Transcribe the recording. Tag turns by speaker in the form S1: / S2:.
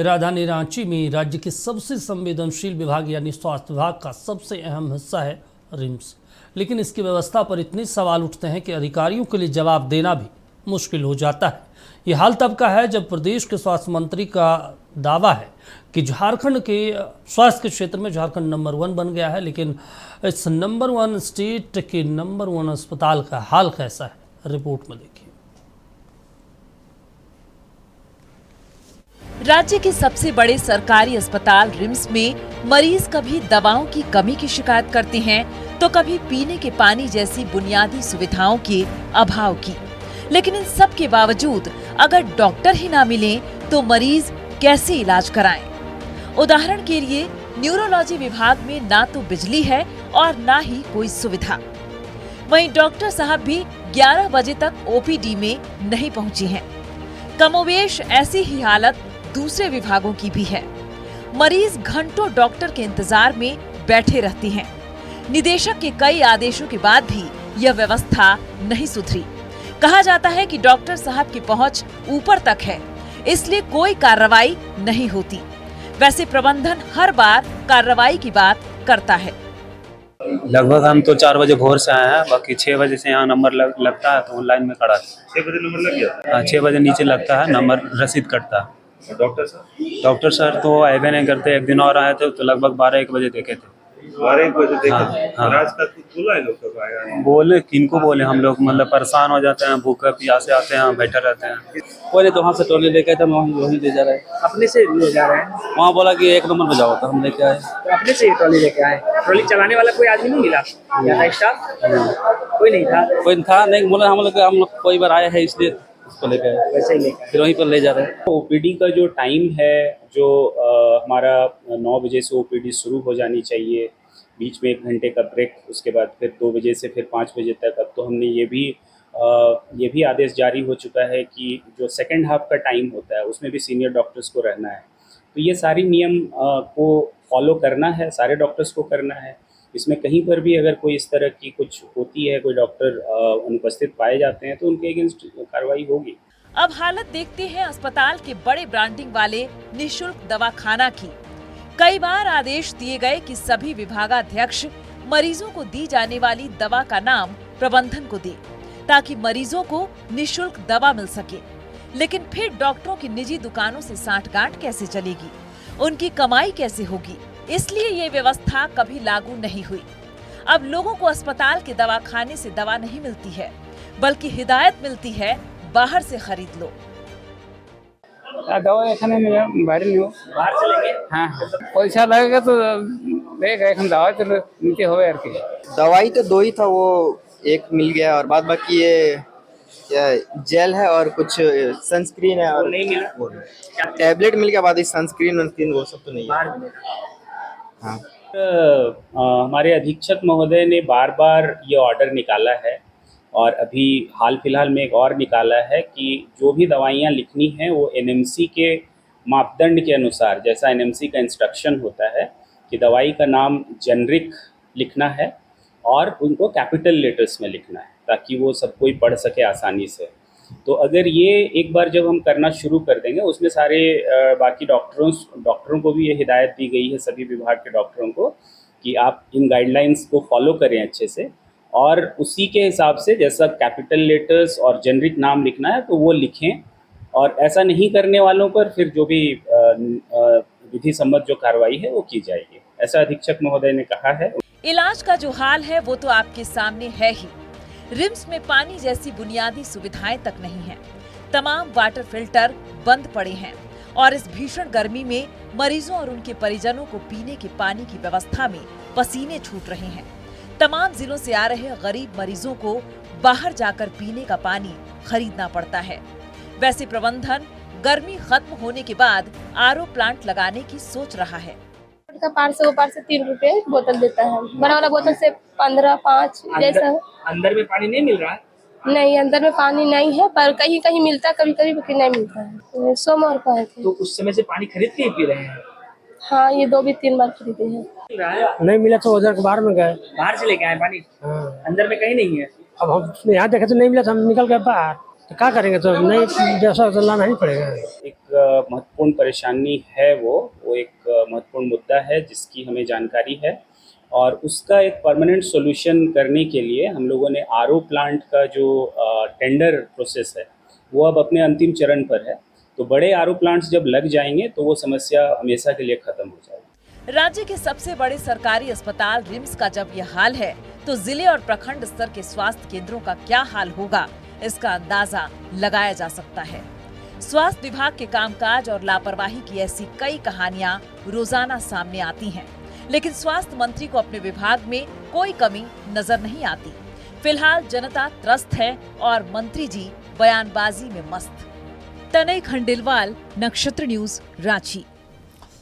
S1: राजधानी रांची में राज्य के सबसे संवेदनशील विभाग यानी स्वास्थ्य विभाग का सबसे अहम हिस्सा है रिम्स। लेकिन इसकी व्यवस्था पर इतने सवाल उठते हैं कि अधिकारियों के लिए जवाब देना भी मुश्किल हो जाता है। ये हाल तब का है जब प्रदेश के स्वास्थ्य मंत्री का दावा है कि झारखंड के स्वास्थ्य के क्षेत्र में झारखंड नंबर 1 बन गया है, लेकिन इस नंबर 1 स्टेट के नंबर 1 अस्पताल का हाल कैसा है, रिपोर्ट में देखिए।
S2: राज्य के सबसे बड़े सरकारी अस्पताल रिम्स में मरीज कभी दवाओं की कमी की शिकायत करते हैं तो कभी पीने के पानी जैसी बुनियादी सुविधाओं के अभाव की। लेकिन इन सब के बावजूद अगर डॉक्टर ही ना मिलें तो मरीज कैसे इलाज कराएं? उदाहरण के लिए न्यूरोलॉजी विभाग में ना तो बिजली है और ना ही कोई सुविधा। वहीं डॉक्टर साहब भी 11 बजे तक ओपीडी में नहीं पहुंची हैं। कमोवेश ऐसी ही हालत दूसरे विभागों की भी है। मरीज घंटों डॉक्टर के इंतजार में बैठे रहते हैं। निदेशक के कई आदेशों के बाद भी यह व्यवस्था नहीं सुधरी। कहा जाता है कि डॉक्टर साहब की पहुंच ऊपर तक है, इसलिए कोई कार्रवाई नहीं होती। वैसे प्रबंधन हर बार कार्रवाई की बात करता है।
S3: लगभग हम तो 4 बजे भोर से आए हैं, बाकी 6 बजे से यहाँ नंबर लगता है तो ऑनलाइन में खड़ा है।
S4: 6 बजे नंबर लग गया था?
S3: 6 बजे नीचे लगता है नंबर, रसीद कटता है। डॉक्टर सर तो आए भी नहीं करते। एक दिन और आए थे तो लगभग 12-1 बजे देखे थे।
S4: 12-1 बजे देखे थे?
S3: हाँ।
S4: आज तक कुछ बोला है लोग कब आएगा?
S3: बोले किनको बोले, हम लोग मतलब परेशान हो जाते हैं, भूखे प्यासे आते हैं, बैठे रहते हैं।
S5: पहले तो वहाँ से ट्रॉली लेके आए थे, वहीं ले जा रहे हैं।
S6: अपने से ले जा रहे हैं?
S5: वहाँ बोला कि 1 नंबर पे जाओ, तो हम लेके आए।
S6: तो अपने से ही ट्रॉली लेके आए। ट्रॉली चलाने वाला कोई आदमी नहीं मिला? या था स्टाफ? कोई नहीं था?
S5: कोई था नहीं, बोले हम लोग कोई बार आए हैं इसलिए उसको लेके आए,
S6: वैसे ही लेके
S5: फिर वहीं पर ले जा रहे हैं।
S7: ओपीडी का जो टाइम है, जो हमारा 9 बजे से ओपीडी शुरू हो जानी चाहिए, बीच में 1 घंटे का ब्रेक, उसके बाद फिर 2 बजे से फिर 5 बजे तक। अब तो हमने ये भी आदेश जारी हो चुका है कि जो सेकंड हाफ का टाइम होता है उसमें भी सीनियर डॉक्टर्स को रहना है। तो ये सारी नियम को फॉलो करना है, सारे डॉक्टर्स को करना है। इसमें कहीं पर भी अगर कोई इस तरह की कुछ होती है, कोई डॉक्टर अनुपस्थित पाए जाते हैं तो उनके अगेंस्ट कार्रवाई होगी।
S2: अब हालत देखते हैं अस्पताल के बड़े ब्रांडिंग वाले निःशुल्क दवाखाना की। कई बार आदेश दिए गए कि सभी विभागाध्यक्ष मरीजों को दी जाने वाली दवा का नाम प्रबंधन को दे ताकि मरीजों को निःशुल्क दवा मिल सके। लेकिन फिर डॉक्टरों की निजी दुकानों से सांठगांठ कैसे चलेगी, उनकी कमाई कैसे होगी? इसलिए ये व्यवस्था कभी लागू नहीं हुई। अब लोगों को अस्पताल के दवाखाने से दवा नहीं मिलती है, बल्कि हिदायत मिलती है बाहर से खरीद लो।
S8: दवा एखाने में बाहर नहीं हो,
S6: बाहर चलेंगे?
S8: हाँ पैसा लगेगा तो देगा, एक दवाई तो नीचे हो यार की।
S9: दवाई तो 2 ही था, वो एक मिल गया और बाद बाकी ये जेल है और कुछ सनस्क्रीन है और
S6: नहीं मिला।
S9: टैबलेट मिल गया, बाद सनस्क्रीन वो सब तो नहीं है।
S6: बाहर मिलेगा।
S9: हाँ।
S7: हमारे अधीक्षक महोदय ने बार बार ये ऑर्डर निकाला है और अभी हाल फिलहाल में एक और निकाला है कि जो भी दवाइयाँ लिखनी हैं वो एनएमसी के मापदंड के अनुसार, जैसा एनएमसी का इंस्ट्रक्शन होता है कि दवाई का नाम जेनरिक लिखना है और उनको कैपिटल लेटर्स में लिखना है ताकि वो सब कोई पढ़ सके आसानी से। तो अगर ये एक बार जब हम करना शुरू कर देंगे, उसमें सारे बाकी डॉक्टरों को भी ये हिदायत दी गई है, सभी विभाग के डॉक्टरों को, कि आप इन गाइडलाइंस को फॉलो करें अच्छे से और उसी के हिसाब से जैसा कैपिटल लेटर्स और जेनरिक नाम लिखना है तो वो लिखें। और ऐसा नहीं करने वालों पर फिर जो भी विधि सम्मत जो कार्रवाई है वो की जाएगी, ऐसा अधीक्षक महोदय ने कहा है।
S2: इलाज का जो हाल है वो तो आपके सामने है ही। रिम्स में पानी जैसी बुनियादी सुविधाएं तक नहीं है। तमाम वाटर फिल्टर बंद पड़े हैं और इस भीषण गर्मी में मरीजों और उनके परिजनों को पीने के पानी की व्यवस्था में पसीने छूट रहे हैं। तमाम जिलों से आ रहे गरीब मरीजों को बाहर जाकर पीने का पानी खरीदना पड़ता है। वैसे प्रबंधन गर्मी खत्म होने के बाद आरओ प्लांट लगाने की सोच रहा है।
S10: का पार से 3 रुपए बोतल देता है, बड़ा वाला बोतल से 15-5 जैसा।
S6: अंदर में पानी नहीं मिल रहा है?
S10: नहीं, अंदर में पानी नहीं है, पर कहीं कहीं मिलता है, कभी कभी नहीं मिलता है। सोमवार को आए थे।
S6: तो उस समय से पानी खरीद के ही पी रहे हैं?
S10: हाँ, ये 2-3 बार खरीदे हैं।
S6: मिल रहा है?
S8: नहीं मिला तो उधर के बाहर में गए,
S6: बाहर से लेके आए पानी?
S8: हाँ।
S6: अंदर में कहीं नहीं है?
S8: अब हम यहाँ देखे तो नहीं मिला, हम निकल गए बाहर। तो क्या करेंगे, तो नहीं व्यवसाय तो लाना ही पड़ेगा।
S7: एक महत्वपूर्ण परेशानी है वो एक महत्वपूर्ण मुद्दा है जिसकी हमें जानकारी है और उसका एक परमानेंट सॉल्यूशन करने के लिए हम लोगों ने आरओ प्लांट का जो टेंडर प्रोसेस है वो अब अपने अंतिम चरण पर है। तो बड़े आरओ प्लांट्स जब लग जाएंगे तो वो समस्या हमेशा के लिए खत्म हो जाएगी।
S2: राज्य के सबसे बड़े सरकारी अस्पताल रिम्स का जब यह हाल है तो जिले और प्रखंड स्तर के स्वास्थ्य केंद्रों का क्या हाल होगा, इसका अंदाजा लगाया जा सकता है। स्वास्थ्य विभाग के कामकाज और लापरवाही की ऐसी कई कहानियां रोजाना सामने आती हैं, लेकिन स्वास्थ्य मंत्री को अपने विभाग में कोई कमी नजर नहीं आती। फिलहाल जनता त्रस्त है और मंत्री जी बयानबाजी में मस्त। तनय खंडेलवाल, नक्षत्र न्यूज, रांची।